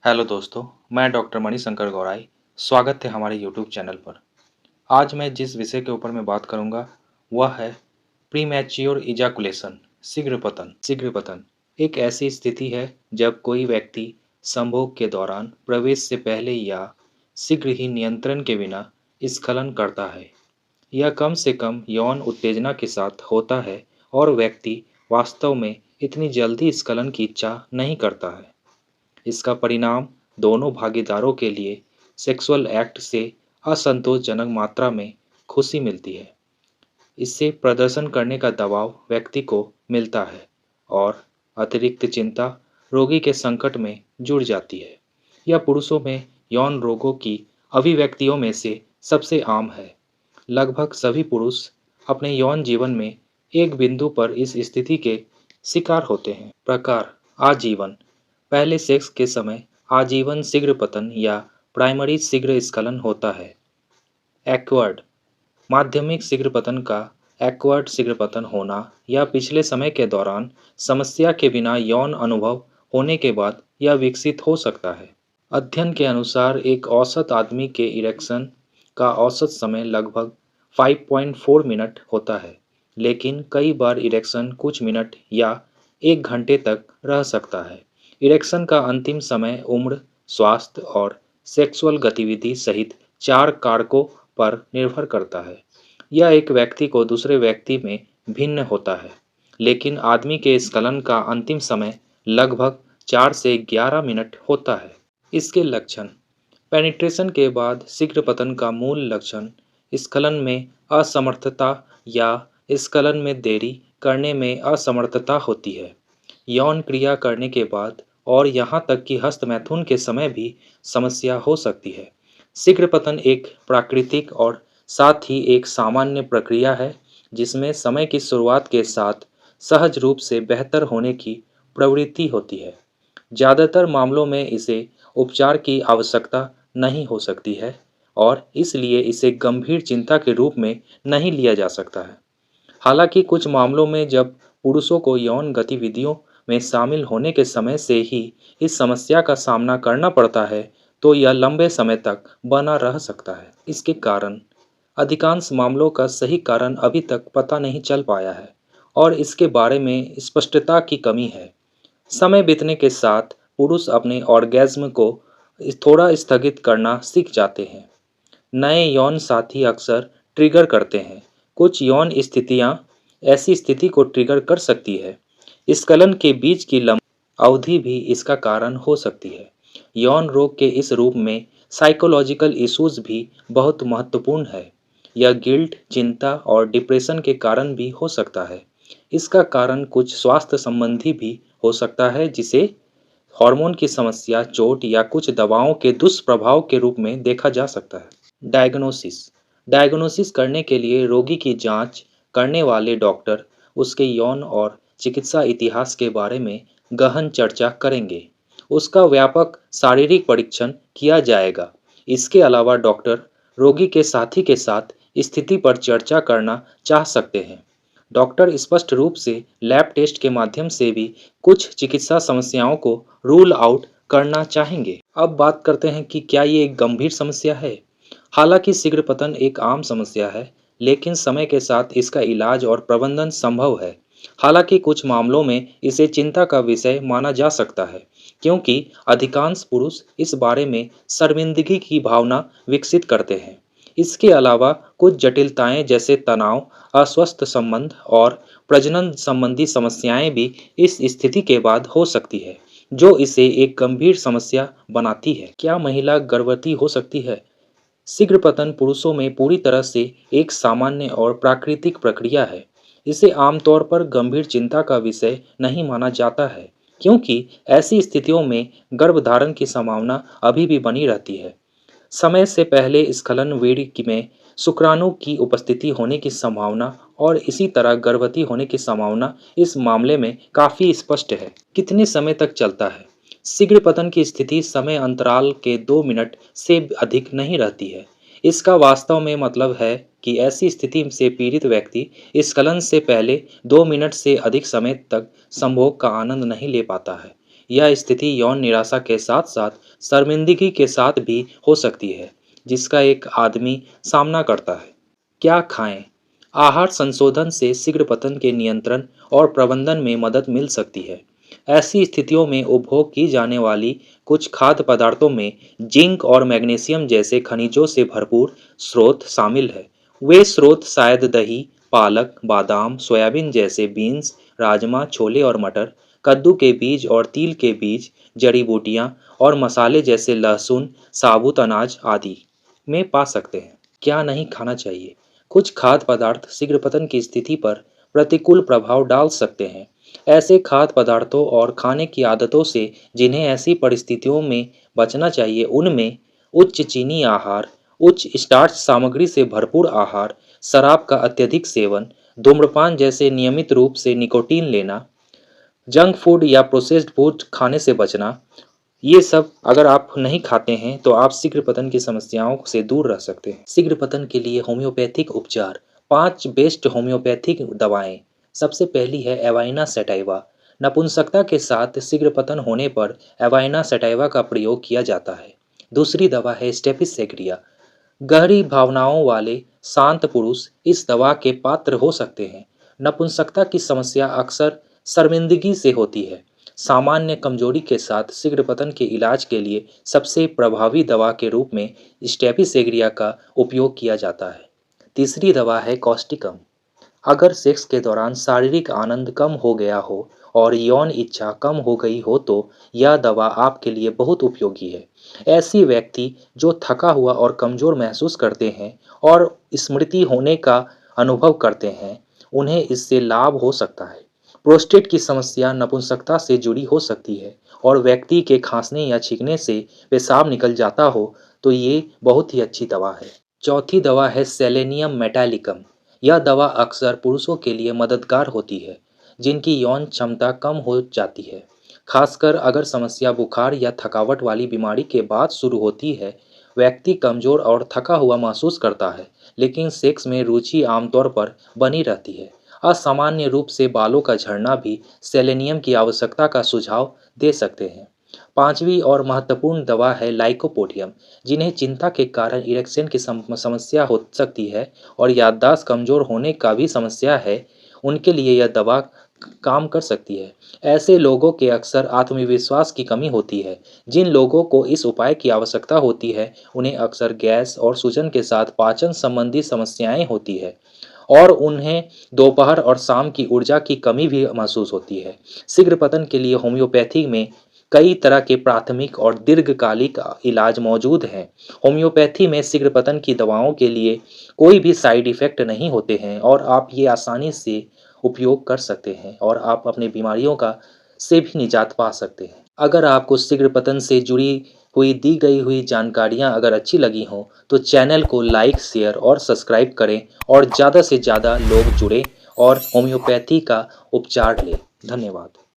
Hello दोस्तों, मैं doctor Manishankar Gaurai. स्वागत है हमारे यूट्यूब चैनल पर। आज मैं जिस विषय के ऊपर मैं बात करूंगा वह है प्रीमैच्योर इजाकुलेशन, शीघ्र पतन। शीघ्र पतन एक ऐसी स्थिति है जब कोई व्यक्ति संभोग के दौरान प्रवेश से पहले या शीघ्र ही नियंत्रण के बिना स्खलन करता है। यह कम से कम यौन उत्तेजना के साथ होता है और व्यक्ति वास्तव में इतनी जल्दी स्खलन की इच्छा नहीं करता है। इसका परिणाम दोनों भागीदारों के लिए सेक्सुअल एक्ट से असंतोषजनक मात्रा में खुशी मिलती है। इससे प्रदर्शन करने का दबाव व्यक्ति को मिलता है और अतिरिक्त चिंता रोगी के संकट में जुड़ जाती है। यह पुरुषों में यौन रोगों की अभिव्यक्तियों में से सबसे आम है। लगभग सभी पुरुष अपने यौन जीवन में एक बिंदु पर इस स्थिति के शिकार होते हैं। प्रकार: आजीवन: पहले सेक्स के समय आजीवन शीघ्र पतन या प्राइमरी शीघ्र स्खलन होता है। एक्वार्ड: माध्यमिक शीघ्र पतन का एक्वार्ड शीघ्र पतन होना या पिछले समय के दौरान समस्या के बिना यौन अनुभव होने के बाद यह विकसित हो सकता है। अध्ययन के अनुसार एक औसत आदमी के इरेक्शन का औसत समय लगभग 5.4 मिनट होता है, लेकिन कई बार इरेक्शन कुछ मिनट या 1 घंटे तक रह सकता है। इरेक्शन का अंतिम समय उम्र, स्वास्थ्य और सेक्सुअल गतिविधि सहित 4 कारकों पर निर्भर करता है। यह एक व्यक्ति को दूसरे व्यक्ति में भिन्न होता है, लेकिन आदमी के स्खलन का अंतिम समय लगभग 4 से 11 मिनट होता है। इसके लक्षण: पेनिट्रेशन के बाद शीघ्र पतन का मूल लक्षण स्खलन में असमर्थता या स्खलन में देरी करने में असमर्थता होती है। यौन क्रिया करने के बाद और यहाँ तक कि हस्तमैथुन के समय भी समस्या हो सकती है। शीघ्र पतन एक प्राकृतिक और साथ ही एक सामान्य प्रक्रिया है जिसमें समय की शुरुआत के साथ सहज रूप से बेहतर होने की प्रवृत्ति होती है। ज़्यादातर मामलों में इसे उपचार की आवश्यकता नहीं हो सकती है और इसलिए इसे गंभीर चिंता के रूप में नहीं लिया जा सकता है। हालांकि कुछ मामलों में जब पुरुषों को यौन गतिविधियों में शामिल होने के समय से ही इस समस्या का सामना करना पड़ता है, तो यह लंबे समय तक बना रह सकता है। इसके कारण: अधिकांश मामलों का सही कारण अभी तक पता नहीं चल पाया है और इसके बारे में स्पष्टता की कमी है। समय बीतने के साथ पुरुष अपने ऑर्गेज्म को थोड़ा स्थगित करना सीख जाते हैं। नए यौन साथी अक्सर ट्रिगर करते हैं। कुछ यौन स्थितियां ऐसी स्थिति को ट्रिगर कर सकती है। स्खलन के बीच की लंबी अवधि भी इसका कारण हो सकती है। यौन रोग के इस रूप में साइकोलॉजिकल इश्यूज भी बहुत महत्वपूर्ण है। यह गिल्ट, चिंता और डिप्रेशन के कारण भी हो सकता है। इसका कारण कुछ स्वास्थ्य संबंधी भी हो सकता है, जिसे हार्मोन की समस्या, चोट या कुछ दवाओं के दुष्प्रभाव के रूप में देखा जा सकता है। डायग्नोसिस: डायग्नोसिस करने के लिए रोगी की जांच करने वाले डॉक्टर उसके यौन और चिकित्सा इतिहास के बारे में गहन चर्चा करेंगे। उसका व्यापक शारीरिक परीक्षण किया जाएगा। इसके अलावा डॉक्टर रोगी के साथी के साथ स्थिति पर चर्चा करना चाह सकते हैं। डॉक्टर स्पष्ट रूप से लैब टेस्ट के माध्यम से भी कुछ चिकित्सा समस्याओं को रूल आउट करना चाहेंगे। अब बात करते हैं कि क्या ये एक गंभीर समस्या है। हालांकि शीघ्र पतन एक आम समस्या है, लेकिन समय के साथ इसका इलाज और प्रबंधन संभव है। हालांकि कुछ मामलों में इसे चिंता का विषय माना जा सकता है, क्योंकि अधिकांश पुरुष इस बारे में शर्मिंदगी की भावना विकसित करते हैं। इसके अलावा कुछ जटिलताएं जैसे तनाव, अस्वस्थ संबंध और प्रजनन संबंधी समस्याएं भी इस स्थिति के बाद हो सकती है, जो इसे एक गंभीर समस्या बनाती है। क्या महिला गर्भवती हो सकती है? शीघ्र पतन पुरुषों में पूरी तरह से एक सामान्य और प्राकृतिक प्रक्रिया है। इसे आमतौर पर गंभीर चिंता का विषय नहीं माना जाता है, क्योंकि ऐसी स्थितियों में गर्भधारण की संभावना अभी भी बनी रहती है। समय से पहले स्खलन वीर्य में शुक्राणु की उपस्थिति होने की संभावना और इसी तरह गर्भवती होने की संभावना इस मामले में काफ़ी स्पष्ट है। कितने समय तक चलता है? शीघ्र पतन की स्थिति समय अंतराल के 2 मिनट से अधिक नहीं रहती है। इसका वास्तव में मतलब है कि ऐसी स्थिति से पीड़ित व्यक्ति स्खलन से पहले 2 मिनट से अधिक समय तक संभोग का आनंद नहीं ले पाता है। यह स्थिति यौन निराशा के साथ साथ शर्मिंदगी के साथ भी हो सकती है, जिसका एक आदमी सामना करता है। क्या खाएं? आहार संशोधन से शीघ्र पतन के नियंत्रण और प्रबंधन में मदद मिल सकती है। ऐसी स्थितियों में उपभोग की जाने वाली कुछ खाद्य पदार्थों में जिंक और मैग्नीशियम जैसे खनिजों से भरपूर स्रोत शामिल है। वे स्रोत शायद दही, पालक, बादाम, सोयाबीन जैसे बीन्स, राजमा, छोले और मटर, कद्दू के बीज और तिल के बीज, जड़ी बूटियां और मसाले जैसे लहसुन, साबुत अनाज आदि में पा सकते हैं। क्या नहीं खाना चाहिए? कुछ खाद्य पदार्थ शीघ्र पतन की स्थिति पर प्रतिकूल प्रभाव डाल सकते हैं। ऐसे खाद्य पदार्थों और खाने की आदतों से जिन्हें ऐसी परिस्थितियों में बचना चाहिए उनमें उच्च चीनी आहार, उच्च स्टार्च सामग्री से भरपूर आहार, शराब का अत्यधिक सेवन, धूम्रपान जैसे नियमित रूप से निकोटीन लेना, जंक फूड या प्रोसेस्ड फूड खाने से बचना। ये सब अगर आप नहीं खाते हैं तो आप शीघ्र पतन की समस्याओं से दूर रह सकते हैं। शीघ्र पतन के लिए होम्योपैथिक उपचार। 5 बेस्ट होम्योपैथिक दवाएं। सबसे पहली है एवाइना सैटाइवा। नपुंसकता के साथ शीघ्र पतन होने पर एवाइना सैटाइवा का प्रयोग किया जाता है। दूसरी दवा है स्टेपिसेग्रिया। गहरी भावनाओं वाले शांत पुरुष इस दवा के पात्र हो सकते हैं। नपुंसकता की समस्या अक्सर शर्मिंदगी से होती है। सामान्य कमजोरी के साथ शीघ्र पतन के इलाज के लिए सबसे प्रभावी दवा के रूप में स्टेपिसेग्रिया का उपयोग किया जाता है। तीसरी दवा है कॉस्टिकम। अगर सेक्स के दौरान शारीरिक आनंद कम हो गया हो और यौन इच्छा कम हो गई हो तो यह दवा आपके लिए बहुत उपयोगी है। ऐसी व्यक्ति जो थका हुआ और कमज़ोर महसूस करते हैं और स्मृति होने का अनुभव करते हैं, उन्हें इससे लाभ हो सकता है। प्रोस्टेट की समस्या नपुंसकता से जुड़ी हो सकती है और व्यक्ति के खांसने या छींकने से पेशाब निकल जाता हो तो ये बहुत ही अच्छी दवा है। चौथी दवा है सेलेनियम मेटालिकम। यह दवा अक्सर पुरुषों के लिए मददगार होती है जिनकी यौन क्षमता कम हो जाती है, खासकर अगर समस्या बुखार या थकावट वाली बीमारी के बाद शुरू होती है। व्यक्ति कमज़ोर और थका हुआ महसूस करता है, लेकिन सेक्स में रुचि आमतौर पर बनी रहती है। असामान्य रूप से बालों का झड़ना भी सेलेनियम की आवश्यकता का सुझाव दे सकते हैं। पांचवी और महत्वपूर्ण दवा है लाइकोपोडियम। जिन्हें चिंता के कारण इरेक्शन की समस्या हो सकती है और याददाश्त कमज़ोर होने का भी समस्या है, उनके लिए यह दवा काम कर सकती है। ऐसे लोगों के अक्सर आत्मविश्वास की कमी होती है। जिन लोगों को इस उपाय की आवश्यकता होती है उन्हें अक्सर गैस और सूजन के साथ पाचन संबंधी समस्याएं होती है और उन्हें दोपहर और शाम की ऊर्जा की कमी भी महसूस होती है। शीघ्र पतन के लिए होम्योपैथी में कई तरह के प्राथमिक और दीर्घकालिक इलाज मौजूद हैं। होम्योपैथी में शीघ्र पतन की दवाओं के लिए कोई भी साइड इफ़ेक्ट नहीं होते हैं और आप ये आसानी से उपयोग कर सकते हैं और आप अपनी बीमारियों का से भी निजात पा सकते हैं। अगर आपको शीघ्र पतन से जुड़ी हुई दी गई हुई जानकारियाँ अगर अच्छी लगी हों तो चैनल को लाइक, शेयर और सब्सक्राइब करें और ज़्यादा से ज़्यादा लोग जुड़ें और होम्योपैथी का उपचार लें। धन्यवाद।